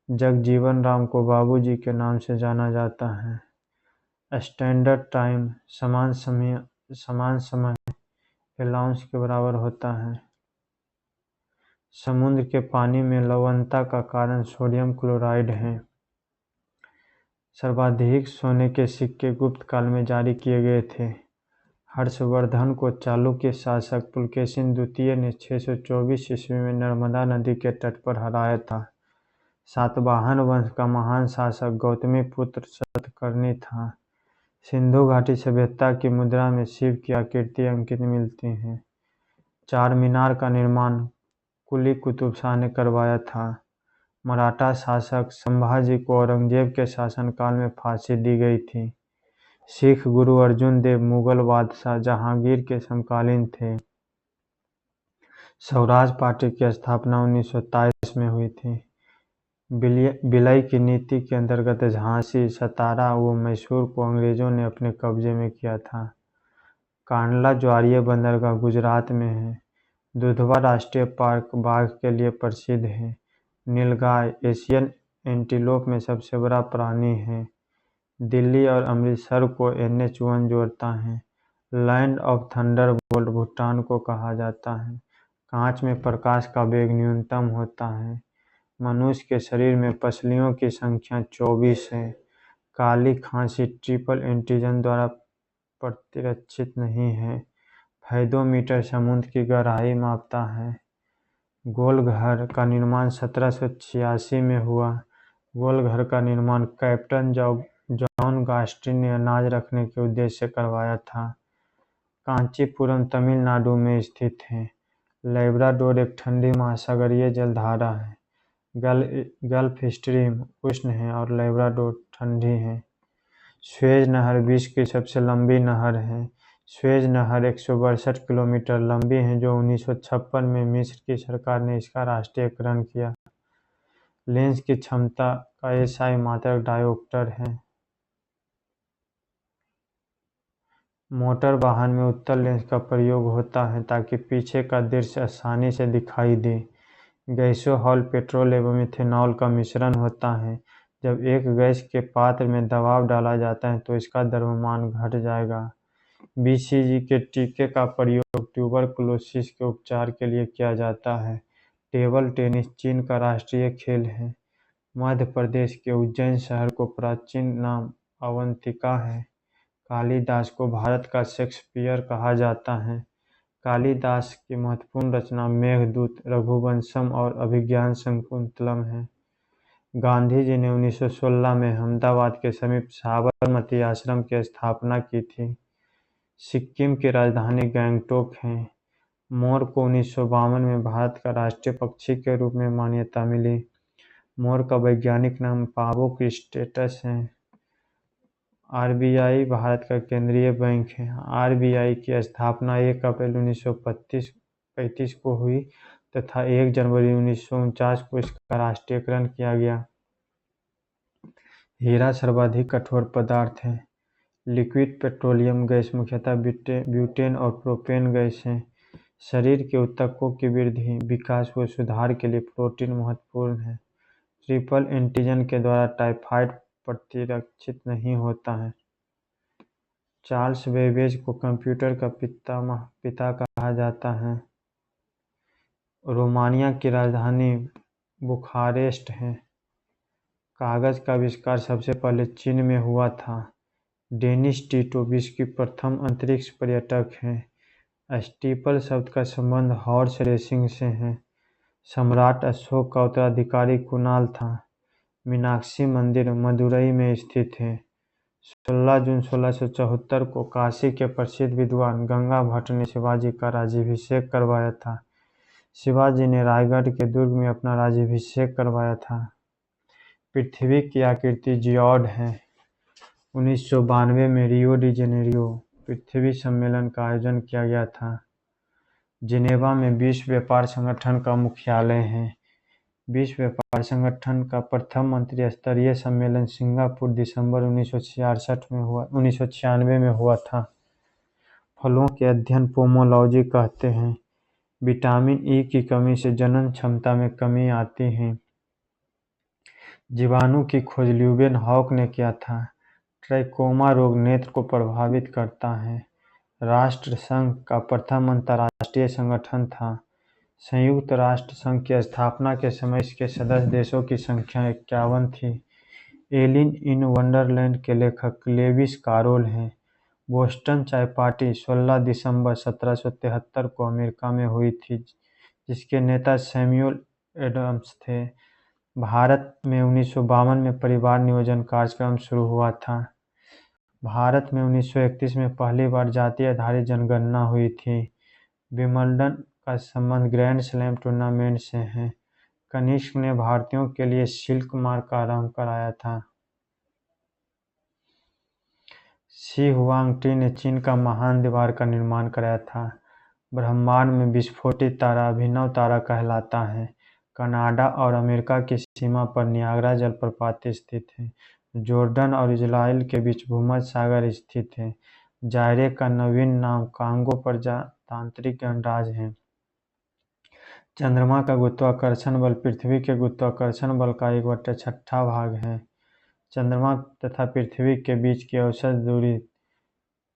जगजीवन राम को बाबूजी के नाम से जाना जाता है। स्टैंडर्ड टाइम समान समय एलाउंस के बराबर होता है। समुद्र के पानी में लवणता का कारण सोडियम क्लोराइड है। सर्वाधिक सोने के सिक्के गुप्त काल में जारी किए गए थे। हर्षवर्धन को चालुक्य शासक पुलकेशिन द्वितीय ने 624 ईस्वी में नर्मदा नदी के तट पर हराया था। सातवाहन वंश का महान शासक गौतमीपुत्र सतकर्णी था। सिंधु घाटी सभ्यता की मुद्रा में शिव की आकृति अंकित मिलती है। चार मीनार का निर्माण कुली कुतुब शाह ने करवाया था। मराठा शासक संभाजी को औरंगजेब के शासनकाल में फांसी दी गई थी। सिख गुरु अर्जुन देव मुगल बादशाह जहांगीर के समकालीन थे। स्वराज पार्टी की स्थापना 1927 में हुई थी। विलय की नीति के अंतर्गत झांसी, सतारा व मैसूर को अंग्रेजों ने अपने कब्जे में किया था। कांडला ज्वारीय बंदरगाह गुजरात में है। दुधवा राष्ट्रीय पार्क बाघ के लिए प्रसिद्ध है। नीलगाय एशियन एंटीलोप में सबसे बड़ा प्राणी है। दिल्ली और अमृतसर को NH1 जोड़ता है। लैंड ऑफ थंडरबोल्ट भूटान को कहा जाता है। कांच में प्रकाश का वेग न्यूनतम होता है। मनुष्य के शरीर में पसलियों की संख्या 24 है। काली खांसी ट्रिपल एंटीजन द्वारा प्रतिरक्षित नहीं है। फैदोमीटर समुद्र की गहराई मापता है। गोलघर का निर्माण 1786 में हुआ। गोलघर का निर्माण कैप्टन जॉन गास्टिन ने अनाज रखने के उद्देश्य से करवाया था। कांचीपुरम तमिलनाडु में स्थित है। लैब्राडोर एक ठंडी महासागरीय जलधारा है। गल्फ स्ट्रीम उष्ण है और लैब्राडोर ठंडी है। स्वेज नहर विश्व की सबसे लंबी नहर है। स्वेज नहर 162 किलोमीटर लंबी है, जो 1956 में मिस्र की सरकार ने इसका राष्ट्रीयकरण किया। लेंस की क्षमता का SI मात्रक डायोप्टर है। मोटर वाहन में उत्तल लेंस का प्रयोग होता है ताकि पीछे का दृश्य आसानी से दिखाई दे। गैसोहॉल पेट्रोल एवं इथेनॉल का मिश्रण होता है। जब एक गैस के पात्र में दबाव डाला जाता है तो इसका द्रव्यमान घट जाएगा। BCG के टीके का प्रयोग ट्यूबरकुलोसिस के उपचार के लिए किया जाता है। टेबल टेनिस चीन का राष्ट्रीय खेल है। मध्य प्रदेश के उज्जैन शहर को प्राचीन नाम अवंतिका है। कालिदास को भारत का शेक्सपियर कहा जाता है। कालिदास की महत्वपूर्ण रचना मेघदूत, रघुवंशम और अभिज्ञान शकुंतलम है। गांधी जी ने 1916 में अहमदाबाद के समीप साबरमती आश्रम की स्थापना की थी। सिक्किम की राजधानी गैंगटोक है। मोर को 1952 में भारत का राष्ट्रीय पक्षी के रूप में मान्यता मिली। मोर का वैज्ञानिक नाम पावो क्रिस्टेटस है। RBI भारत का केंद्रीय बैंक है। RBI की स्थापना 1 अप्रैल 1935 को हुई तथा 1 जनवरी 1949 को इसका राष्ट्रीयकरण किया गया। हीरा सर्वाधिक कठोर पदार्थ है। लिक्विड पेट्रोलियम गैस मुख्यतः ब्यूटेन और प्रोपेन गैस है। शरीर के ऊतकों की वृद्धि, विकास व सुधार के लिए प्रोटीन महत्वपूर्ण है। ट्रिपल एंटीजन के द्वारा टाइफाइड प्रतिरक्षित नहीं होता है। चार्ल्स बेबेज को कंप्यूटर का पिता कहा जाता है। रोमानिया की राजधानी बुखारेस्ट है। कागज का आविष्कार सबसे पहले चीन में हुआ था। डेनिस टीटो विश्व की प्रथम अंतरिक्ष पर्यटक हैं। स्टीपल शब्द का संबंध हॉर्स रेसिंग से है। सम्राट अशोक का उत्तराधिकारी कुणाल था। मीनाक्षी मंदिर मदुरई में स्थित है। 16 जून 1674 को काशी के प्रसिद्ध विद्वान गंगा भट्ट ने शिवाजी का राज्याभिषेक करवाया था। शिवाजी ने रायगढ़ के दुर्ग में अपना राज्याभिषेक करवाया था। पृथ्वी की आकृति जियोड है। 1992 में रियो डी जेनेरियो पृथ्वी सम्मेलन का आयोजन किया गया था। जिनेवा में विश्व व्यापार संगठन का मुख्यालय है। विश्व व्यापार संगठन का प्रथम मंत्री स्तरीय सम्मेलन सिंगापुर दिसंबर 1996 में हुआ था। फलों के अध्ययन पोमोलॉजी कहते हैं। विटामिन ई की कमी से जनन क्षमता में कमी आती है। जीवाणु की खोज ल्यूबेन हॉक ने किया था। ट्राइकोमा रोग नेत्र को प्रभावित करता है। राष्ट्र संघ का प्रथम अंतर्राष्ट्रीय संगठन था। संयुक्त राष्ट्र संघ की स्थापना के समय इसके सदस्य देशों की संख्या 51 थी। एलिन इन वंडरलैंड के लेखक लेविस कारोल हैं। बोस्टन चाय पार्टी 16 दिसंबर 1773 को अमेरिका में हुई थी, जिसके नेता सैमुअल एडम्स थे। भारत में 1952 में परिवार नियोजन कार्यक्रम शुरू हुआ था। भारत में 1931 में पहली बार जाति आधारित जनगणना हुई थी। विंबलडन का संबंध ग्रैंड स्लैम टूर्नामेंट से है। कनिष्क ने भारतीयों के लिए सिल्क मार्ग का आरंभ कराया था। शी हुआंग-टी ने चीन का महान दीवार का निर्माण कराया था। ब्रह्मांड में विस्फोटित तारा अभिनव तारा कहलाता है। कनाडा और अमेरिका की सीमा पर नियाग्रा जलप्रपात स्थित है। जॉर्डन और इजराइल के बीच भूमध्य सागर स्थित है। जायरे का नवीन नाम कांगो प्रजातांत्रिक गणराज्य है। चंद्रमा का गुरुत्वाकर्षण बल पृथ्वी के गुरुत्वाकर्षण बल का 1/6 भाग है। चंद्रमा तथा पृथ्वी के बीच की औसत दूरी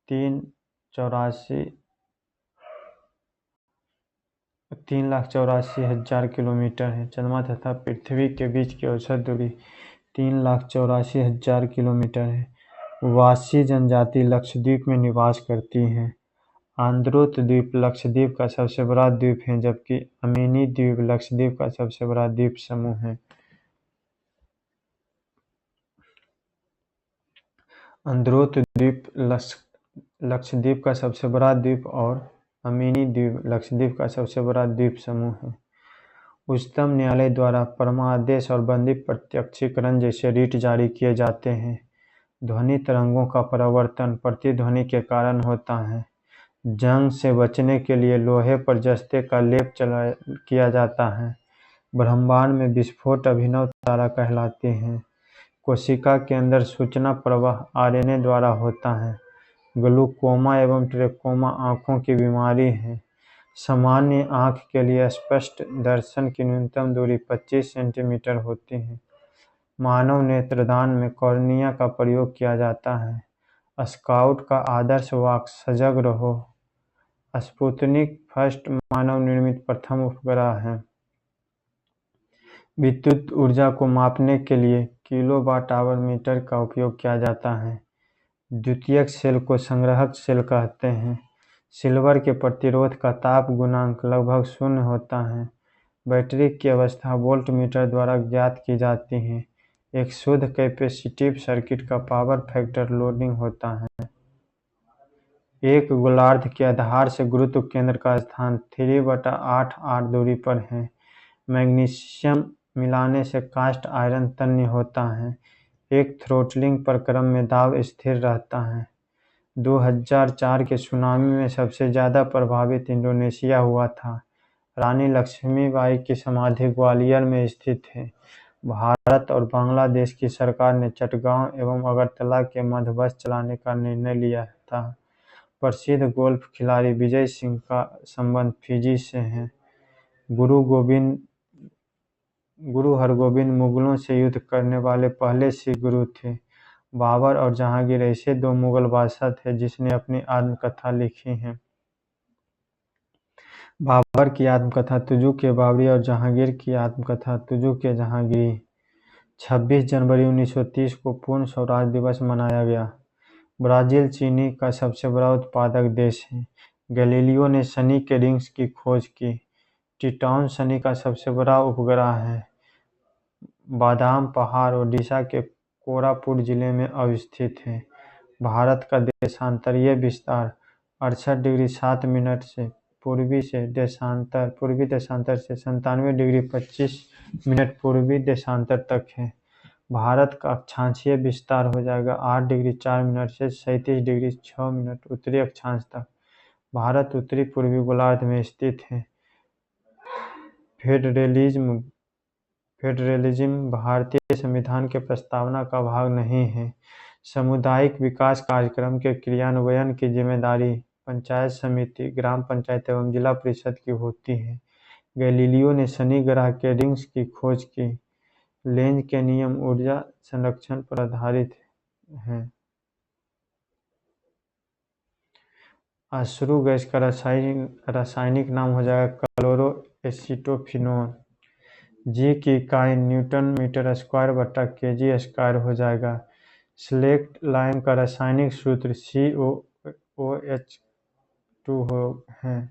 3,84,000 किलोमीटर है। चंद्रमा तथा पृथ्वी के बीच की औसत दूरी 3,84,000 किलोमीटर है। वासी जनजाति लक्षद्वीप में निवास करती है। आंद्रोथ द्वीप लक्षद्वीप का सबसे बड़ा द्वीप है, जबकि अमीनी द्वीप लक्षद्वीप का सबसे बड़ा द्वीप समूह है। आंद्रोथ द्वीप लक्षद्वीप का सबसे बड़ा द्वीप और अमीनी द्वीप लक्षद्वीप का सबसे बड़ा द्वीप समूह है। उच्चतम न्यायालय द्वारा परमादेश और बंदी प्रत्यक्षीकरण जैसे रीट जारी किए जाते हैं। ध्वनि तरंगों का परावर्तन प्रतिध्वनि के कारण होता है। जंग से बचने के लिए लोहे पर जस्ते का लेप किया जाता है। ब्रह्मांड में विस्फोट अभिनव तारा कहलाते हैं। कोशिका के अंदर सूचना प्रवाह आरएनए द्वारा होता है। ग्लूकोमा एवं ट्रेकोमा आँखों की बीमारी है। सामान्य आँख के लिए स्पष्ट दर्शन की न्यूनतम दूरी 25 सेंटीमीटर होती है। मानव नेत्रदान में कॉर्निया का प्रयोग किया जाता है। स्काउट का आदर्श वाक्य सजग रहो। स्पुतनिक फर्स्ट मानव निर्मित प्रथम उपग्रह है। विद्युत ऊर्जा को मापने के लिए किलोवाट आवर मीटर का उपयोग किया जाता है। द्वितीयक सेल को संग्राहक सेल कहते हैं। सिल्वर के प्रतिरोध का ताप गुणांक लगभग 0 होता है। बैटरी की अवस्था वोल्ट मीटर द्वारा ज्ञात की जाती है। एक शुद्ध कैपेसिटिव सर्किट का पावर फैक्टर लोडिंग होता है। एक गोलार्ध के आधार से गुरुत्व केंद्र का स्थान 3/8 दूरी पर है। मैग्नीशियम मिलाने से कास्ट आयरन तन्य होता है। एक थ्रोटलिंग प्रक्रम में दाब स्थिर रहता है। 2004 के सुनामी में सबसे ज़्यादा प्रभावित इंडोनेशिया हुआ था। रानी लक्ष्मीबाई की समाधि ग्वालियर में स्थित है। भारत और बांग्लादेश की सरकार ने चटगांव एवं अगरतला के मध्य बस चलाने का निर्णय लिया था। प्रसिद्ध गोल्फ खिलाड़ी विजय सिंह का संबंध फिजी से है। गुरु हरगोबिंद मुगलों से युद्ध करने वाले पहले सिख गुरु थे। बाबर और जहांगीर ऐसे 2 मुगल बादशाह थे जिसने अपनी आत्मकथा लिखी है। बाबर की आत्मकथा तुजू के बाबरी और जहांगीर की आत्मकथा तुजू के जहांगीरी। 26 जनवरी 1930 को पूर्ण स्वराज दिवस मनाया गया। ब्राजील चीनी का सबसे बड़ा उत्पादक देश है। गैलीलियो ने शनि के रिंग्स की खोज की। टिटॉन शनि का सबसे बड़ा उपग्रह है। बादाम पहाड़ ओडिशा के कोरापुट जिले में अवस्थित है। भारत का देशांतरीय विस्तार 68 डिग्री 7 मिनट से पूर्वी देशांतर से 97 डिग्री 25 मिनट पूर्वी देशांतर तक है। भारत का अक्षांशीय विस्तार हो जाएगा 8 डिग्री 4 मिनट से 37 डिग्री 6 मिनट उत्तरी अक्षांश तक। भारत उत्तरी पूर्वी गोलार्ध में स्थित है। फेडरलिज्म भारतीय संविधान के प्रस्तावना का भाग नहीं है। सामुदायिक विकास कार्यक्रम के क्रियान्वयन की जिम्मेदारी पंचायत समिति, ग्राम पंचायत एवं जिला परिषद की होती है। गैलीलियो ने शनि ग्रह के रिंग्स की खोज की। लेंज के नियम ऊर्जा संरक्षण पर आधारित हैं। अश्रु गैस का रासायनिक नाम हो जाएगा क्लोरोएसिटोफिनोन। जी की इकाई न्यूटन मीटर स्क्वायर बटा केजी स्क्वायर हो जाएगा। स्लेक्ट लाइम का रासायनिक सूत्र COOH2 है।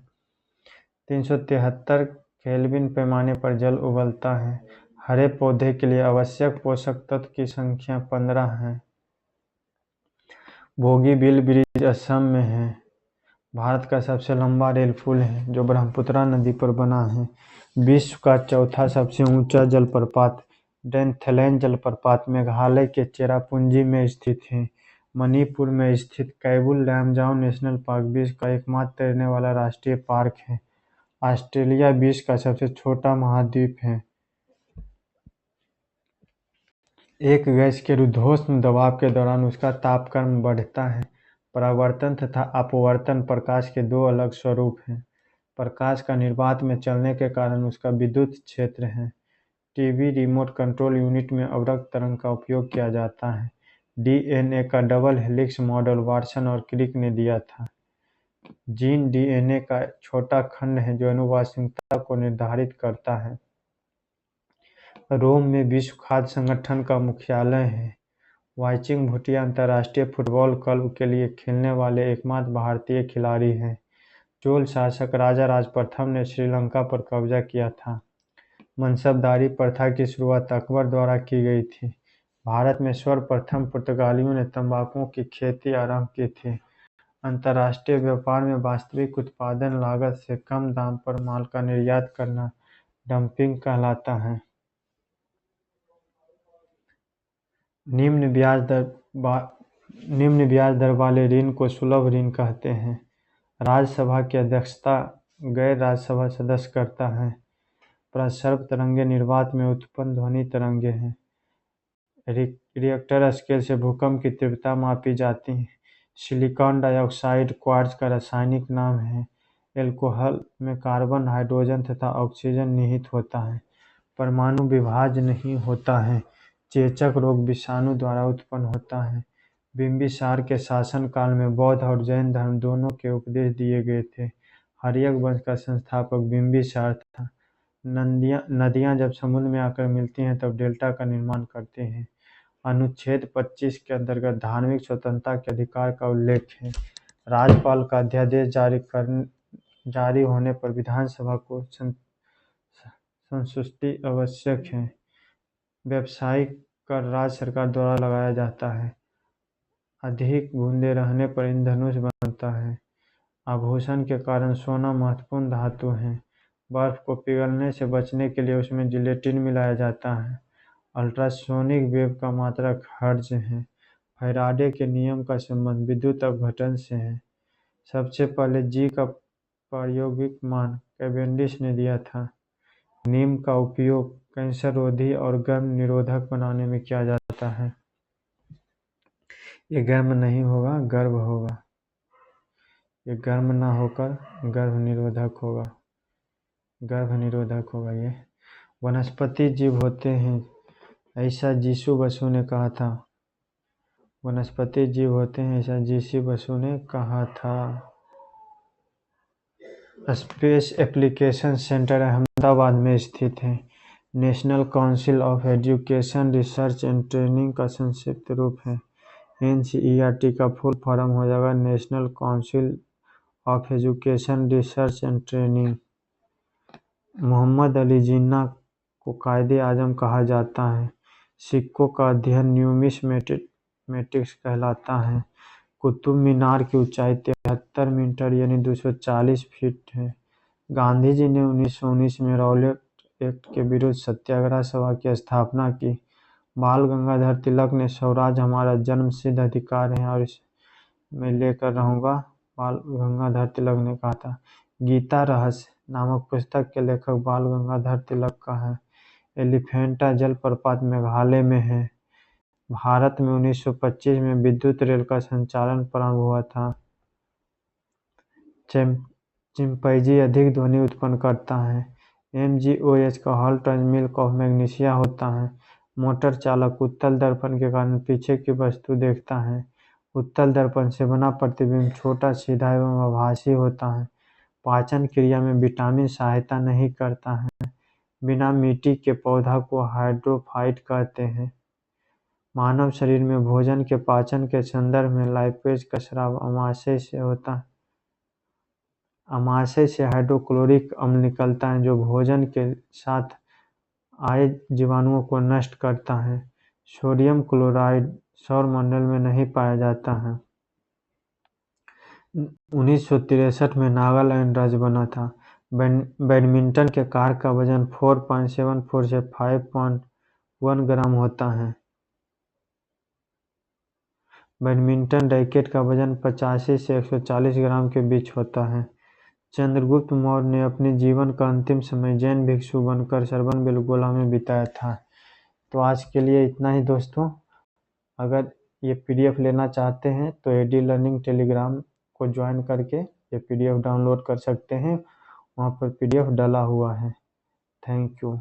373 केल्विन पैमाने पर जल उबलता है। हरे पौधे के लिए आवश्यक पोषक तत्व की संख्या 15 है। बोगीबिल ब्रिज असम में है। भारत का सबसे लंबा रेल पुल है जो ब्रह्मपुत्र नदी पर बना है। विश्व का चौथा सबसे ऊंचा जलप्रपात डेनथेलेन जलप्रपात मेघालय के चेरापूंजी में स्थित है। मणिपुर में स्थित कैबुल लैमजाओ नेशनल पार्क विश्व का एकमात्र तैरने वाला राष्ट्रीय पार्क है। ऑस्ट्रेलिया विश्व का सबसे छोटा महाद्वीप है। एक गैस के रुद्धोष्म दबाव के दौरान उसका तापक्रम बढ़ता है। परावर्तन तथा अपवर्तन प्रकाश के दो अलग स्वरूप हैं। प्रकाश का निर्वात में चलने के कारण उसका विद्युत क्षेत्र है। टीवी रिमोट कंट्रोल यूनिट में अवरक्त तरंग का उपयोग किया जाता है। डीएनए का डबल हेलिक्स मॉडल वाटसन और क्रिक ने दिया था। जीन डीएनए का छोटा खंड है जो आनुवंशिकता को निर्धारित करता है। रोम में विश्व खाद्य संगठन का मुख्यालय है। वाइचिंग भूटिया अंतर्राष्ट्रीय फुटबॉल क्लब के लिए खेलने वाले एकमात्र भारतीय खिलाड़ी हैं। चोल शासक राजा राज प्रथम ने श्रीलंका पर कब्जा किया था। मनसबदारी प्रथा की शुरुआत अकबर द्वारा की गई थी। भारत में सर्वप्रथम पुर्तगालियों ने तंबाकू की खेती आरंभ की थी। अंतर्राष्ट्रीय व्यापार में वास्तविक उत्पादन लागत से कम दाम पर माल का निर्यात करना डंपिंग कहलाता है। निम्न ब्याज दर वाले ऋण को सुलभ ऋण कहते हैं। राज्यसभा की अध्यक्षता गैर राज्यसभा सदस्य करता है। प्रसर्प तरंगे निर्वात में उत्पन्न ध्वनि तरंगे हैं। रिएक्टर स्केल से भूकंप की तीव्रता मापी जाती है। सिलिकॉन डाइऑक्साइड क्वार्ट्ज का रासायनिक नाम है। एल्कोहल में कार्बन, हाइड्रोजन तथा ऑक्सीजन निहित होता है। परमाणु विभाज्य नहीं होता है। चेचक रोग विषाणु द्वारा उत्पन्न होता है। बिंबिसार के शासनकाल में बौद्ध और जैन धर्म दोनों के उपदेश दिए गए थे। हर्यक वंश का संस्थापक बिंबिसार था। नदियां जब समुद्र में आकर मिलती हैं तब डेल्टा का निर्माण करती हैं। अनुच्छेद 25 के अंतर्गत धार्मिक स्वतंत्रता के अधिकार का उल्लेख है। राज्यपाल का अध्यादेश जारी होने पर विधानसभा को संस्तुति आवश्यक है। व्यावसायिक कर राज्य सरकार द्वारा लगाया जाता है। अधिक बूंदे रहने पर इंद्रधनुष बनता है। आभूषण के कारण सोना महत्वपूर्ण धातु है। बर्फ को पिघलने से बचने के लिए उसमें जिलेटिन मिलाया जाता है। अल्ट्रासोनिक वेव का मात्रक हर्ट्ज है। फैराडे के नियम का संबंध विद्युत अपघटन से है। सबसे पहले जी का प्रायोगिक मान कैवेंडिश ने दिया था। नीम का उपयोग कैंसर रोधी और गर्भ निरोधक बनाने में किया जाता है। ये गर्म नहीं होगा, गर्भ होगा। ये गर्म ना होकर गर्भ निरोधक होगा। गर्भ निरोधक होगा। ये वनस्पति जीव होते हैं, ऐसा यीशु बसु ने कहा था। वनस्पति जीव होते हैं, ऐसा यीशु बसु ने कहा था। स्पेस एप्लीकेशन सेंटर अहमदाबाद में स्थित है। National council of education research and training का संक्षिप्त रूप है। NCERT का फुल फॉर्म हो जाएगा national council of education research and training. Mohammad Ali Jinnah को कायदे आजम कहा जाता है। सिक्कों का अध्ययन न्यूमिस्मेटिक्स कहलाता है। कुतुब मीनार की ऊंचाई 73 मीटर यानी 240 फीट है। गांधी जी ने 1919 में रॉलेट एक्ट के विरुद्ध सत्याग्रह सभा की स्थापना की। बाल गंगाधर तिलक ने स्वराज हमारा जन्मसिद्ध अधिकार है और मैं लेकर रहूंगा, बाल गंगाधर तिलक ने कहा था। गीता रहस्य नामक पुस्तक के लेखक बाल गंगाधर तिलक का है। एलिफेंटा जलप्रपात मेघालय में है। भारत में 1925 में विद्युत रेल का संचालन प्रारंभ हुआ था। चिंपैंजी अधिक ध्वनि उत्पन्न करता है। MgOH का हॉल्ट मिल्क ऑफ मैग्नीशिया होता है। मोटर चालक उत्तल दर्पण के कारण पीछे की वस्तु देखता है। उत्तल दर्पण से बना प्रतिबिंब छोटा, सीधा एवं आभासी होता है। पाचन क्रिया में विटामिन सहायता नहीं करता है। बिना मिट्टी के पौधा को हाइड्रोफाइट कहते हैं। मानव शरीर में भोजन के पाचन के संदर्भ में लाइपेज का स्राव आमाशय से होता है। आमाशय से हाइड्रोक्लोरिक अम्ल निकलता है जो भोजन के साथ आए जीवाणुओं को नष्ट करता है। सोडियम क्लोराइड सौरमंडल में नहीं पाया जाता है। 1963 में नागालैंड राज्य बना था। बैडमिंटन के कार का वजन 4.74 से 5.1 ग्राम होता है। बैडमिंटन रैकेट का वजन 85 से 140 ग्राम के बीच होता है। चंद्रगुप्त मौर्य ने अपने जीवन का अंतिम समय जैन भिक्षु बनकर श्रवणबेलगोला में बिताया था। तो आज के लिए इतना ही दोस्तों। अगर ये PDF लेना चाहते हैं तो AD लर्निंग टेलीग्राम को ज्वाइन करके ये PDF डाउनलोड कर सकते हैं। वहाँ पर PDF डला हुआ है। Thank you.